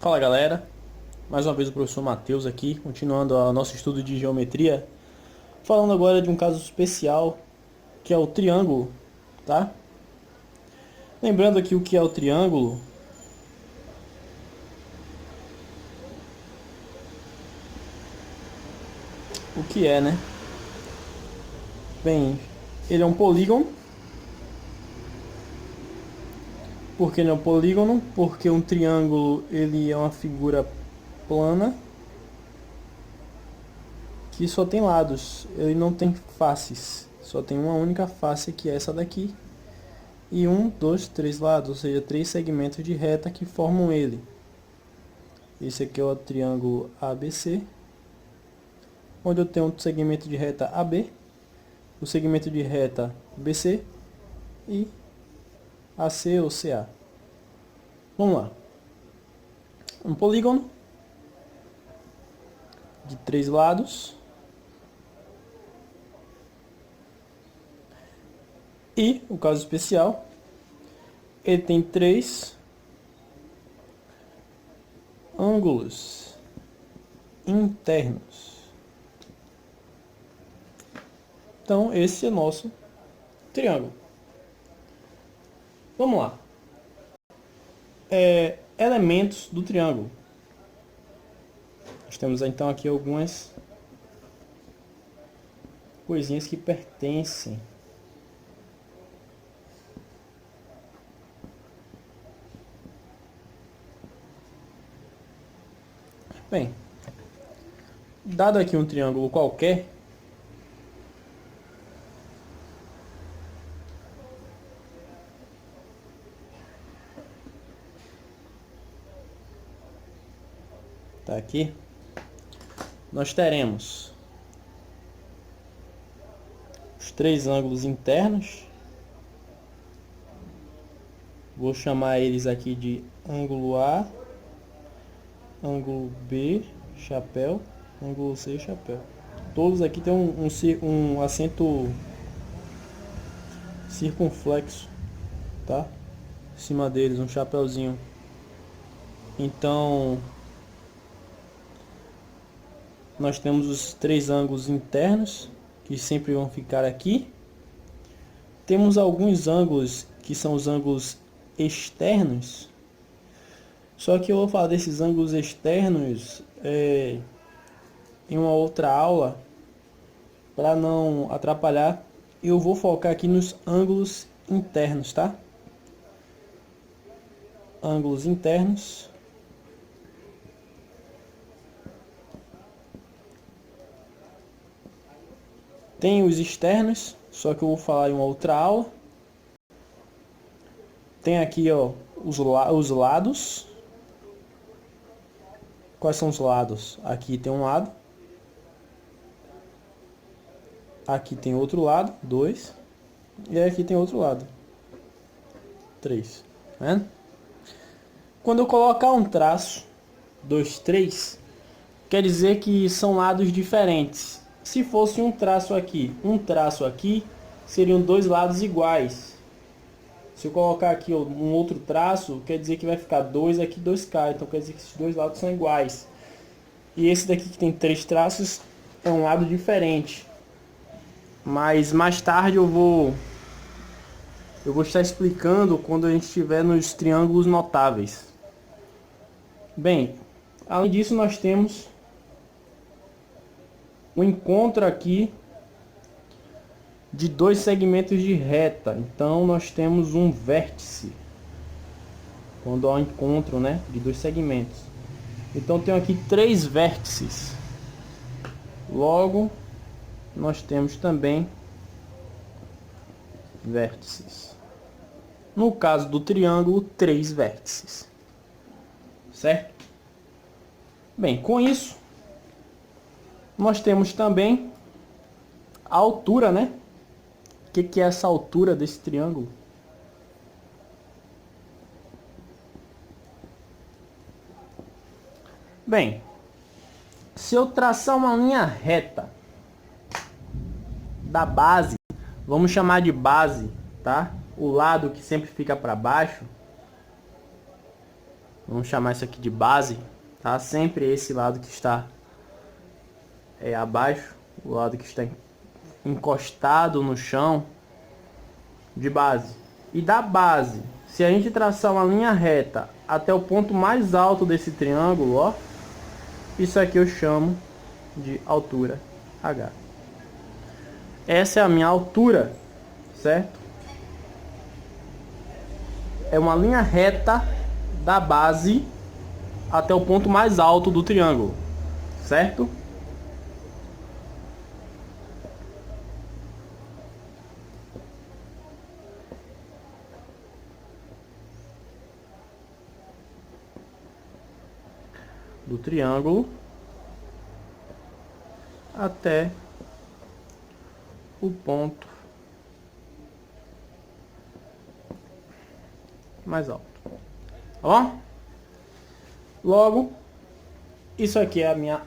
Fala galera, mais uma vez o professor Matheus aqui, continuando o nosso estudo de geometria, falando agora de um caso especial, que é o triângulo, tá? Lembrando aqui o que é o triângulo, o que é, né? Bem, ele é um polígono. Por que ele é um polígono? Porque um triângulo ele é uma figura plana que só tem lados, ele não tem faces, só tem uma única face que é essa daqui. E um, dois, três lados, ou seja, três segmentos de reta que formam ele. Esse aqui é o triângulo ABC, onde eu tenho um segmento de reta AB, o segmento de reta BC e AC ou CA. Vamos lá. Um polígono de três lados e, o caso especial, ele tem três ângulos internos. Então, esse é nosso triângulo. Vamos lá. Elementos do triângulo. Nós temos então aqui algumas coisinhas que pertencem. Bem, dado aqui um triângulo qualquer, tá aqui, nós teremos os três ângulos internos. Vou chamar eles aqui de ângulo A, ângulo B, chapéu, ângulo C, chapéu. Todos aqui tem um acento circunflexo, tá? Em cima deles, um chapéuzinho. Então, nós temos os três ângulos internos, que sempre vão ficar aqui. Temos alguns ângulos, que são os ângulos externos. Só que eu vou falar desses ângulos externos em uma outra aula, para não atrapalhar. Eu vou focar aqui nos ângulos internos, tá? Ângulos internos. Tem os externos, só que eu vou falar em uma outra aula. Tem aqui, ó, os lados. Quais são os lados? Aqui tem um lado. Aqui tem outro lado, 2. E aqui tem outro lado, 3. Tá vendo? Quando eu colocar um traço, 2, 3, quer dizer que são lados diferentes. Se fosse um traço aqui, seriam dois lados iguais. Se eu colocar aqui um outro traço, quer dizer que vai ficar 2 aqui, 2 cá. Então quer dizer que esses dois lados são iguais. E esse daqui que tem 3 traços é um lado diferente. Mas mais tarde eu vou estar explicando quando a gente estiver nos triângulos notáveis. Bem, além disso nós temos um encontro aqui de dois segmentos de reta. Então nós temos um vértice quando há um encontro, né, de dois segmentos. Então tenho aqui três vértices. Logo nós temos também vértices. No caso do triângulo, três vértices. Certo? Bem, com isso nós temos também a altura, né? O que é essa altura desse triângulo? Bem, se eu traçar uma linha reta da base, vamos chamar de base, tá? O lado que sempre fica para baixo. vamos chamar isso aqui de base, tá? Sempre esse lado que está abaixo, o lado que está encostado no chão, de base. E da base, se a gente traçar uma linha reta até o ponto mais alto desse triângulo, ó, isso aqui eu chamo de altura H. Essa é a minha altura, certo? É uma linha reta da base até o ponto mais alto do triângulo, certo? Do triângulo até o ponto mais alto, ó. Logo, isso aqui é a minha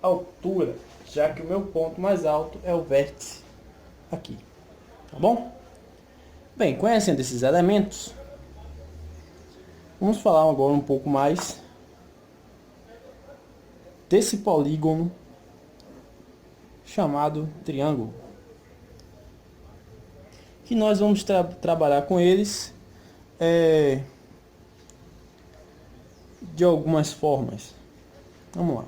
altura, já que o meu ponto mais alto é o vértice aqui, tá bom? Bem, conhecendo esses elementos, vamos falar agora um pouco mais desse polígono chamado triângulo, que nós vamos trabalhar com eles de algumas formas. Vamos lá.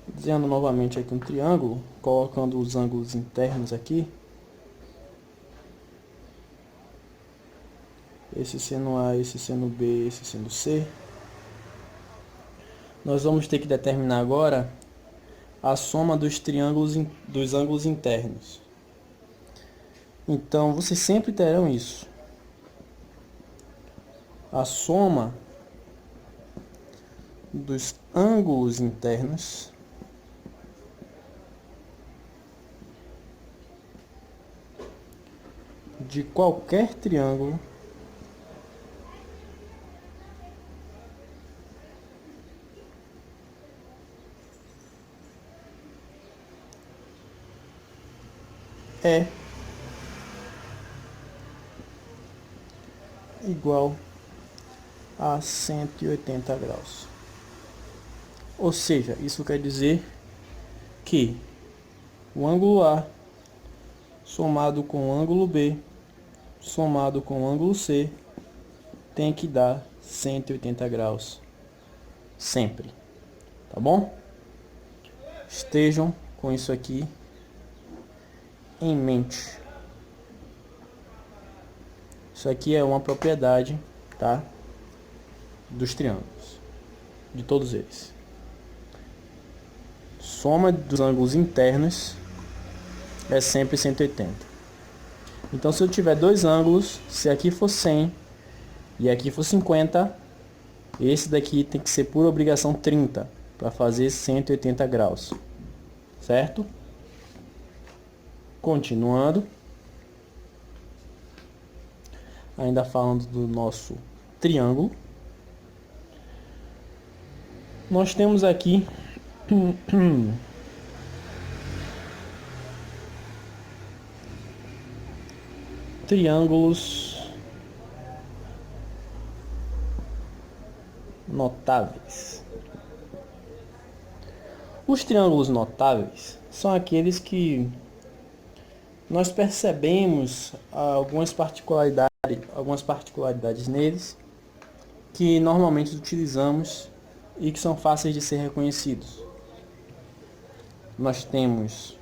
Desenhando novamente aqui um triângulo, colocando os ângulos internos aqui. Esse sendo A, esse sendo B, esse sendo C. Nós vamos ter que determinar agora a soma dos triângulos, dos ângulos internos. Então, vocês sempre terão isso. A soma dos ângulos internos de qualquer triângulo é igual a 180 graus. Ou seja, isso quer dizer que o ângulo A somado com o ângulo B somado com o ângulo C tem que dar 180 graus sempre, tá bom? Estejam com isso aqui em mente. Isso aqui é uma propriedade, tá? Dos triângulos, de todos eles. Soma dos ângulos internos é sempre 180. Então, se eu tiver dois ângulos, se aqui for 100 e aqui for 50, esse daqui tem que ser por obrigação 30 para fazer 180 graus, certo? Continuando, ainda falando do nosso triângulo, nós temos aqui triângulos notáveis. Os triângulos notáveis são aqueles que nós percebemos algumas particularidades neles que normalmente utilizamos e que são fáceis de ser reconhecidos. Nós temos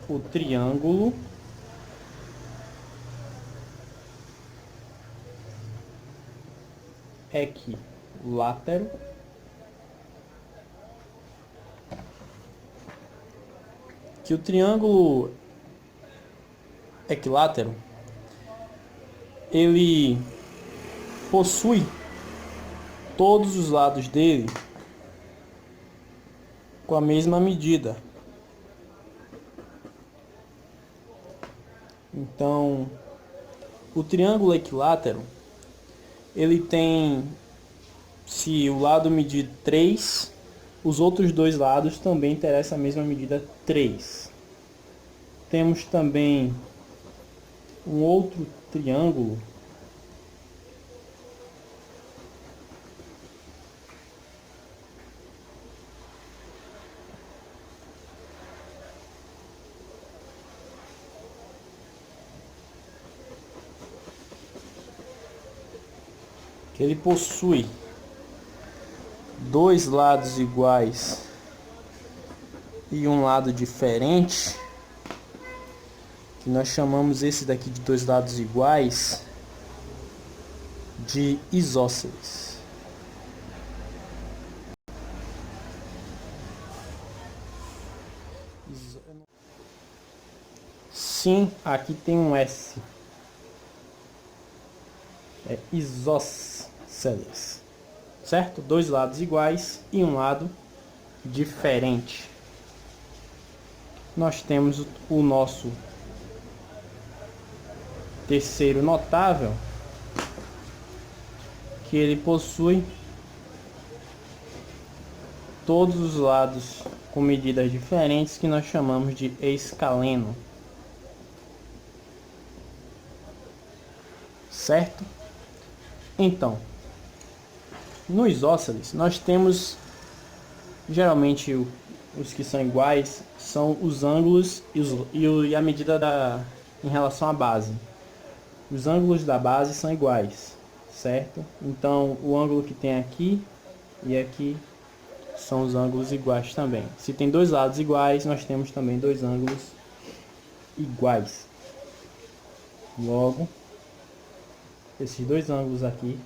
o triângulo equilátero, que o triângulo equilátero ele possui todos os lados dele com a mesma medida. Então, o triângulo equilátero, ele tem, se o lado medir 3, os outros dois lados também terão essa mesma medida 3. Temos também um outro triângulo que ele possui dois lados iguais e um lado diferente, que nós chamamos esse daqui de dois lados iguais de isósceles. Sim, aqui tem um S. É isósceles, certo? Dois lados iguais e um lado diferente. Nós temos o nosso terceiro notável, que ele possui todos os lados com medidas diferentes, que nós chamamos de escaleno, certo? Então, no isósceles nós temos geralmente os que são iguais são os ângulos e a medida em relação à base. Os ângulos da base são iguais, certo? Então o ângulo que tem aqui e aqui são os ângulos iguais também. Se tem dois lados iguais, nós temos também dois ângulos iguais. Logo, esses dois ângulos aqui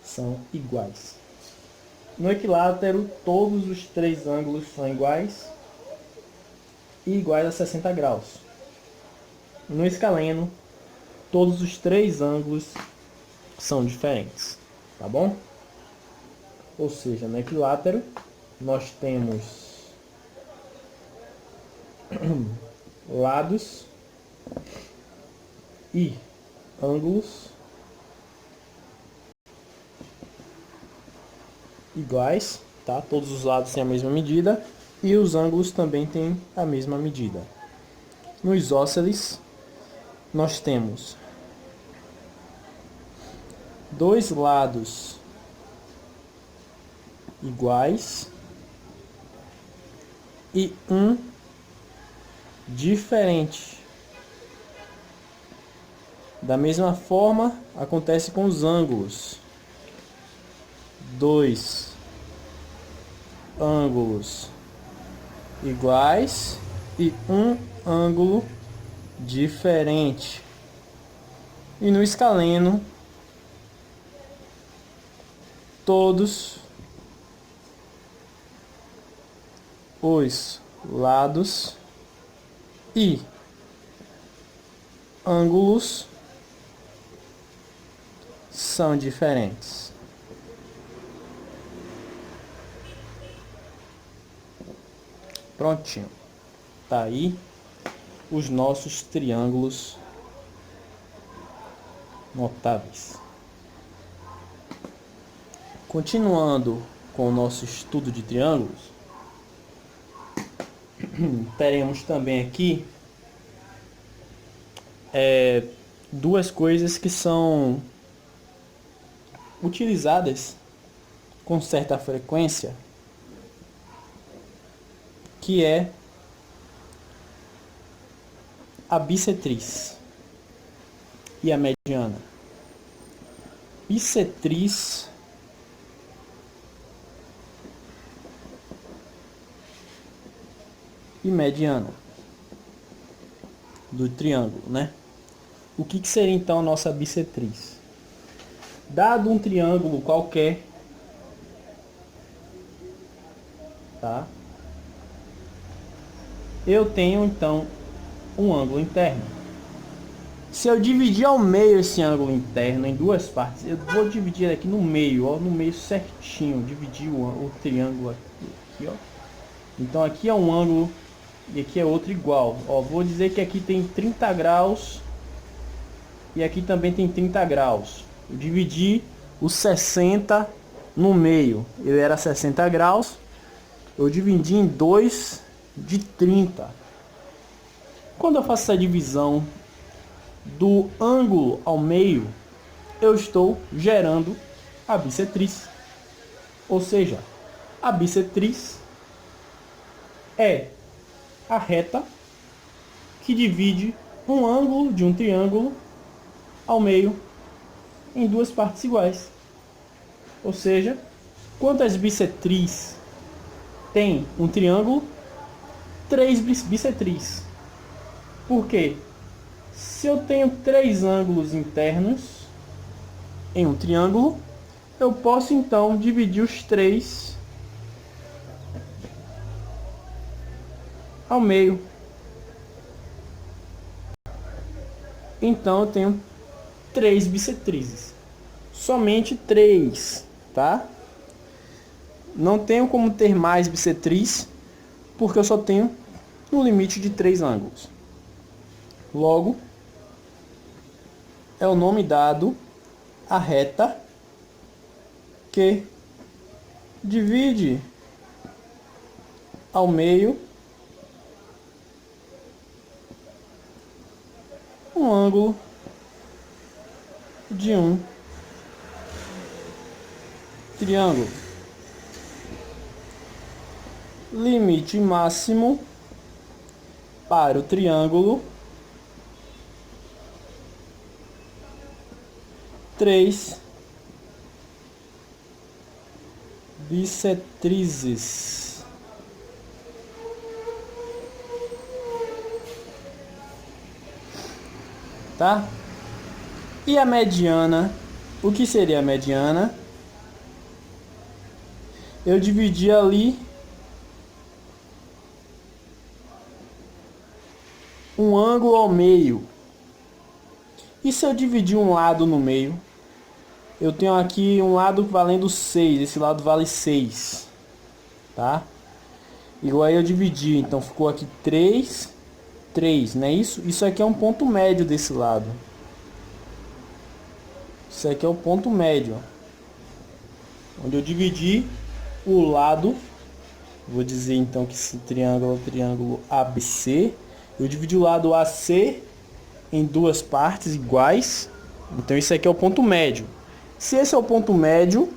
são iguais. No equilátero, todos os três ângulos são iguais e iguais a 60 graus. No escaleno, todos os três ângulos são diferentes, tá bom? Ou seja, no equilátero, nós temos lados e ângulos iguais, tá? Todos os lados têm a mesma medida e os ângulos também têm a mesma medida. No isósceles, nós temos dois lados iguais e um diferente. Da mesma forma, acontece com os ângulos. Dois ângulos iguais e um ângulo diferente. E no escaleno, todos os lados e ângulos são diferentes. Prontinho. Tá aí os nossos triângulos notáveis. Continuando com o nosso estudo de triângulos, teremos também aqui duas coisas que são utilizadas com certa frequência, que é a bissetriz e a mediana. Bissetriz e mediana do triângulo, né? O que seria então a nossa bissetriz? Dado um triângulo qualquer, tá? Eu tenho então um ângulo interno. Se eu dividir ao meio esse ângulo interno em duas partes, eu vou dividir aqui no meio, ó, no meio certinho, dividir o triângulo aqui, ó. Então aqui é um ângulo e aqui é outro igual. Ó, vou dizer que aqui tem 30 graus e aqui também tem 30 graus. Eu dividi os 60 no meio. Ele era 60 graus. Eu dividi em 2 de 30. Quando eu faço essa divisão do ângulo ao meio, eu estou gerando a bissetriz. Ou seja, a bissetriz é a reta que divide um ângulo de um triângulo ao meio em duas partes iguais. Ou seja, quantas bissetriz tem um triângulo? 3 bissetriz. Por quê? Se eu tenho 3 ângulos internos em um triângulo, eu posso então dividir os 3 ao meio. Então eu tenho 3 bissetrizes. Somente 3, tá? Não tenho como ter mais bissetriz, porque eu só tenho um limite de 3 ângulos. Logo, é o nome dado à reta que divide ao meio um ângulo de um triângulo. Limite máximo para o triângulo: 3 bissetrizes. Tá? E a mediana? O que seria a mediana? Eu dividi ali um ângulo ao meio. E se eu dividir um lado no meio? Eu tenho aqui um lado valendo 6, esse lado vale 6, tá? Igual aí eu dividi, então ficou aqui 3, 3, não é isso? Isso aqui é um ponto médio desse lado. Isso aqui é o ponto médio, onde eu dividi o lado. Vou dizer então que esse triângulo é o triângulo ABC. Eu dividi o lado AC em duas partes iguais. Então isso aqui é o ponto médio. Se esse é o ponto médio,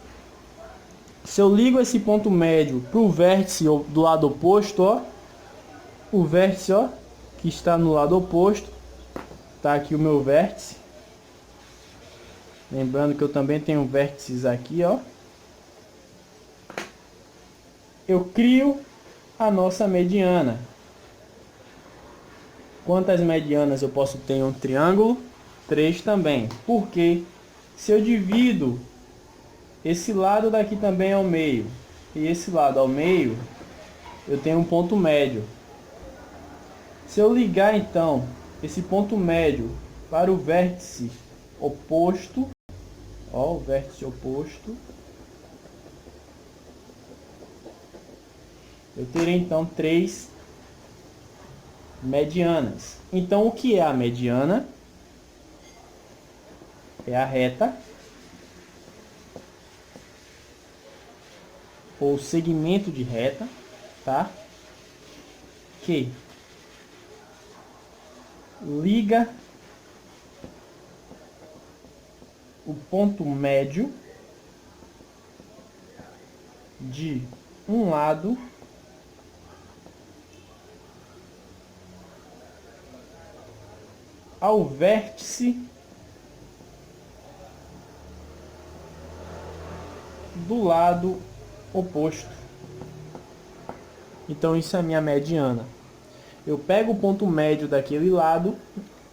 se eu ligo esse ponto médio para o vértice do lado oposto, ó, o vértice, ó, que está no lado oposto, tá aqui o meu vértice. Lembrando que eu também tenho vértices aqui, ó. Eu crio a nossa mediana. Quantas medianas eu posso ter em um triângulo? 3 também. Por quê? Se eu divido esse lado daqui também ao meio e esse lado ao meio, eu tenho um ponto médio. Se eu ligar então esse ponto médio para o vértice oposto, ó, o vértice oposto, eu terei então 3 medianas. Então o que é a mediana? É a reta ou segmento de reta, tá? Que liga o ponto médio de um lado ao vértice do lado oposto. Então isso é a minha mediana. Eu pego o ponto médio daquele lado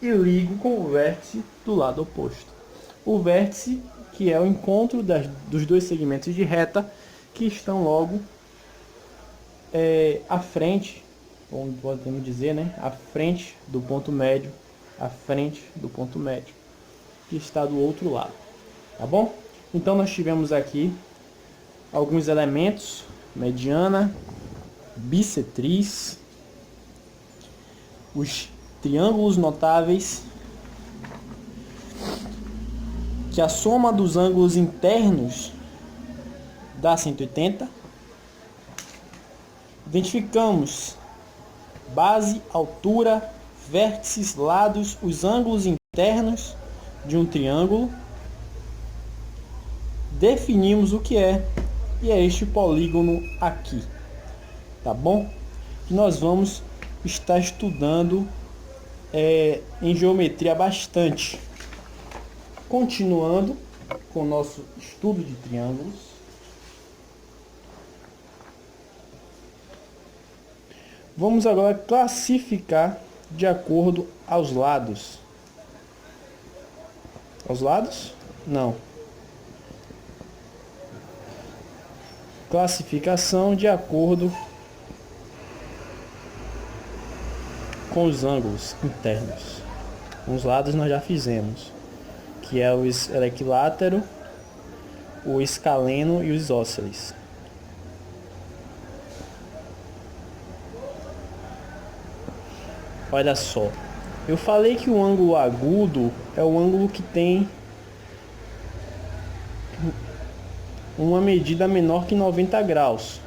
e ligo com o vértice do lado oposto. O vértice que é o encontro dos dois segmentos de reta que estão logo à frente, como podemos dizer, né? À frente do ponto médio, à frente do ponto médio, que está do outro lado. Tá bom? Então nós tivemos aqui alguns elementos: mediana, bissetriz, os triângulos notáveis, que a soma dos ângulos internos dá 180. Identificamos base, altura, vértices, lados, os ângulos internos de um triângulo. Definimos o que é, e é este polígono aqui, tá bom? Que nós vamos estar estudando em geometria bastante. Continuando com o nosso estudo de triângulos, vamos agora classificar de acordo aos lados. Aos lados? Não. Classificação de acordo com os ângulos internos. Os lados nós já fizemos, que é o equilátero, o escaleno e o isósceles. Olha só, eu falei que o ângulo agudo é o ângulo que tem uma medida menor que 90 graus.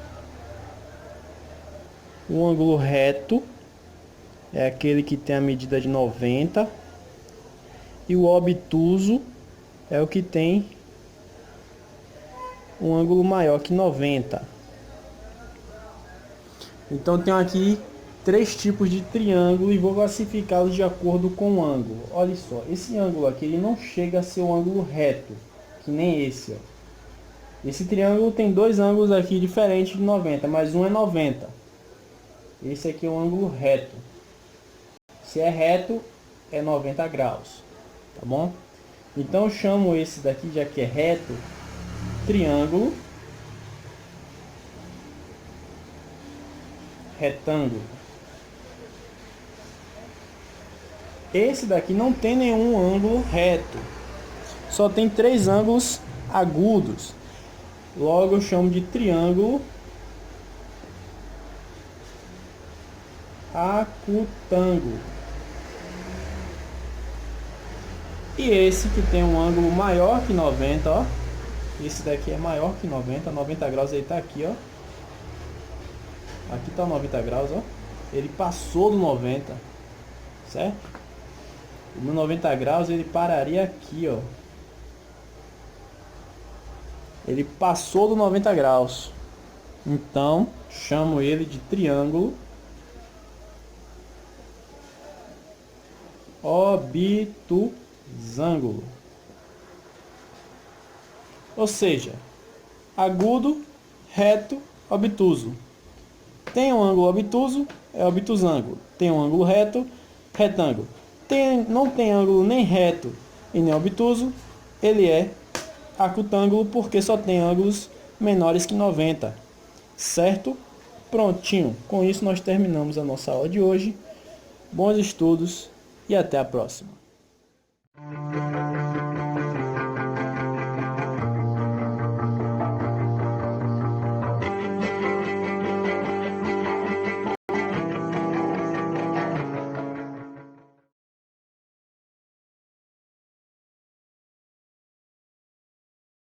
O ângulo reto é aquele que tem a medida de 90. E o obtuso é o que tem um ângulo maior que 90. Então tenho aqui 3 tipos de triângulo e vou classificá-los de acordo com o ângulo. Olha só, esse ângulo aqui ele não chega a ser um ângulo reto, que nem esse, ó. Esse triângulo tem 2 ângulos aqui diferentes de 90, mas um é 90. Esse aqui é um ângulo reto. Se é reto, é 90 graus. Tá bom? Então eu chamo esse daqui, já que é reto, triângulo retângulo. Esse daqui não tem nenhum ângulo reto, só tem 3 ângulos agudos. Logo eu chamo de triângulo acutângulo. E esse que tem um ângulo maior que 90, ó. Esse daqui é maior que 90, 90 graus, ele tá aqui, ó. Aqui tá 90 graus, ó. Ele passou do 90, certo? No 90 graus ele pararia aqui, ó. Ele passou do 90 graus. Então, chamo ele de triângulo obtusângulo. Ou seja, agudo, reto, obtuso. Tem um ângulo obtuso, é obtusângulo. Tem um ângulo reto, retângulo. Não tem ângulo nem reto e nem obtuso, ele é acutângulo porque só tem ângulos menores que 90. Certo? Prontinho. Com isso nós terminamos a nossa aula de hoje. Bons estudos e até a próxima.